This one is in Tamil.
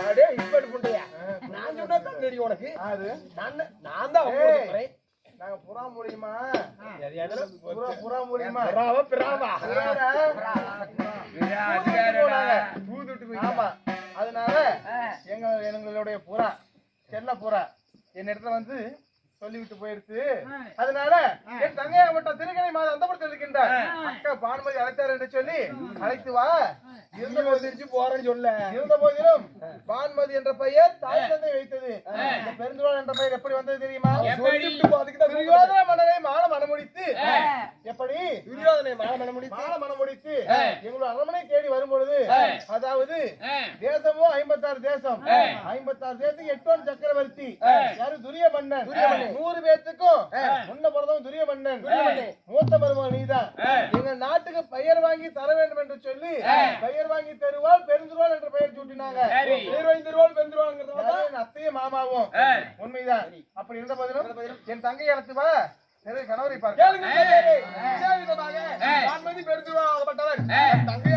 அடே இப்படி புண்டையா நான் சொன்னா தெரியும் உனக்கு அது நான் தான் போறேன் நாங்க புறா மூலியமா புறா மூலியமா பிராவா ஆமா அதனால எங்களுடைய புறா செல்ல புறா என் இடத்துல வந்து சொல்லிவிட்டு போயிருச்சு அதனால என் தங்கையா மட்டும் திருக்கணை மாதம் அந்த படத்தில் இருக்கின்றார் அக்கா பானுமதி அழைத்தார் என்று சொல்லி அழைத்து வா இருந்த போதிருச்சு போறேன்னு சொல்ல இருந்த போதிலும் பானுமதி என்ற பெயர் தாய் தந்தை வைத்தது இந்த பெருந்துவாள் என்ற பெயர் எப்படி வந்தது தெரியுமா துரியோதன மன்னரை மால மனமுடித்து எப்படி துரியோதனை மால மனமுடித்து எங்களுடைய அரண்மனை தேடி வரும் பொழுது அதாவது தேசமோ 56 தேசம் 56 தேசத்துக்கு 8 சக்கரவர்த்தி யாரு துரிய மன்னன் 100 பேத்துக்கும் முன்ன பிறந்தவன் துரிய மன்னன் மூத்த மருமகன் நீதான் எங்க நாட்டுக்கு பெயர் வாங்கி தர வேண்டும் என்று சொல்லி பெயர் வாங்கி தருவாள் பெருந்துருவாள் என்ற பெயர் சூட்டினாங்க பெயர் வாங்கி தருவாள் பெருந்துருவாள் அத்தையும் மாமாவும் உண்மைதான் அப்படி இருந்த போதிலும் என் தங்கை அழைத்து வா கணவரை பார்க்க பெருந்துருவாகப்பட்டவன் தங்கை